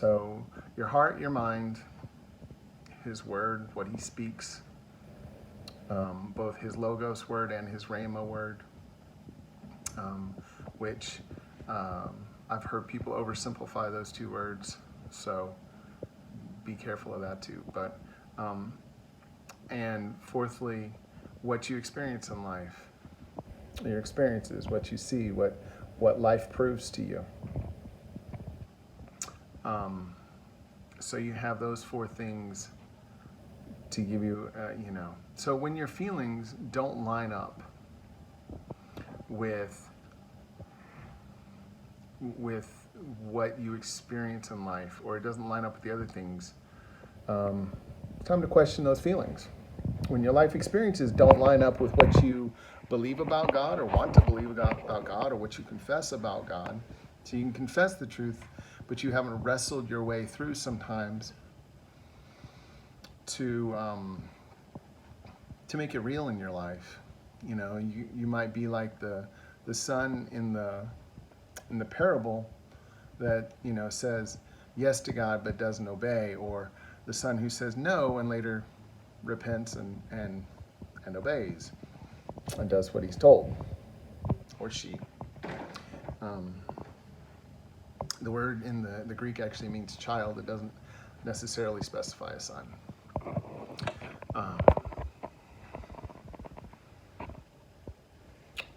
So your heart, your mind, his word, what he speaks, both his Logos word and his Rhema word, which I've heard people oversimplify those two words, so be careful of that too. But and fourthly, what you experience in life, your experiences, what you see, what life proves to you. So you have those four things to give you, So when your feelings don't line up with what you experience in life, or it doesn't line up with the other things, it's time to question those feelings. When your life experiences don't line up with what you believe about God or want to believe about God, or what you confess about God, so you can confess the truth, but you haven't wrestled your way through sometimes to make it real in your life. You might be like the son in the parable that says yes to God but doesn't obey, or the son who says no and later repents and obeys and does what he's told, or she. The word in the Greek actually means child. It doesn't necessarily specify a son.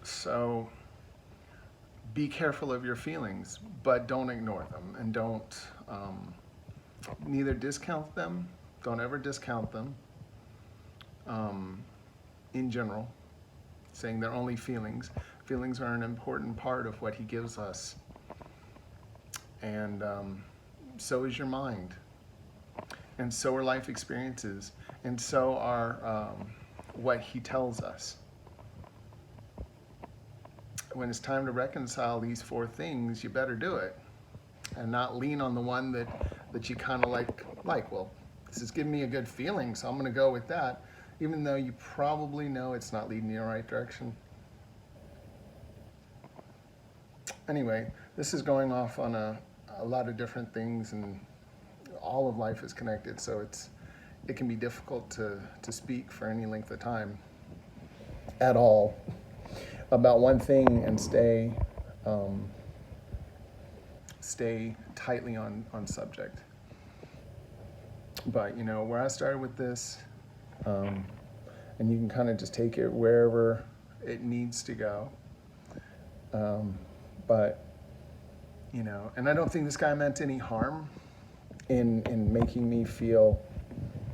So be careful of your feelings, but don't ignore them, and don't neither discount them. Don't ever discount them. In general, saying they're only feelings. Feelings are an important part of what he gives us. And so is your mind. And so are life experiences. And so are what he tells us. When it's time to reconcile these four things, you better do it. And not lean on the one that you kind of like, well, this is giving me a good feeling, so I'm going to go with that, even though you probably know it's not leading you in the right direction. Anyway, this is going off on a lot of different things, and all of life is connected, so it can be difficult to speak for any length of time at all about one thing and stay tightly on subject. But where I started with this, and you can kind of just take it wherever it needs to go. But and I don't think this guy meant any harm in making me feel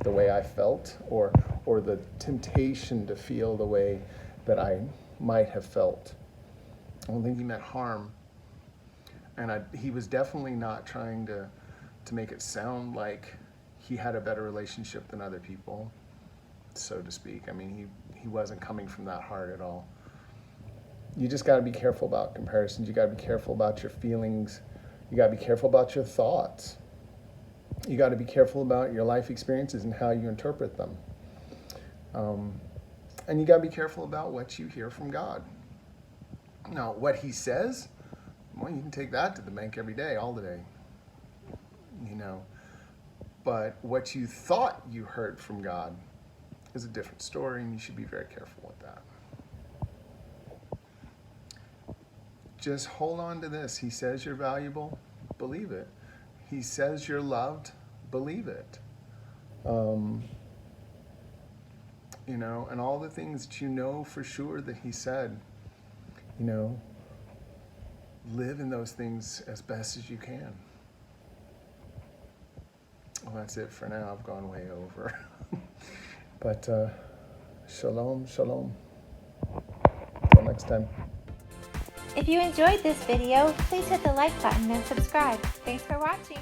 the way I felt, or the temptation to feel the way that I might have felt. I don't think he meant harm. And he was definitely not trying to make it sound like he had a better relationship than other people, so to speak. I mean, he wasn't coming from that heart at all. You just got to be careful about comparisons. You got to be careful about your feelings. You got to be careful about your thoughts. You got to be careful about your life experiences and how you interpret them. And you got to be careful about what you hear from God. Now, what he says, well, you can take that to the bank every day, all the day. But what you thought you heard from God is a different story, and you should be very careful with that. Just hold on to this. He says you're valuable, believe it. He says you're loved, believe it. And all the things that you know for sure that he said, live in those things as best as you can. Well, that's it for now. I've gone way over. But shalom, shalom. Until next time. If you enjoyed this video, please hit the like button and subscribe. Thanks for watching.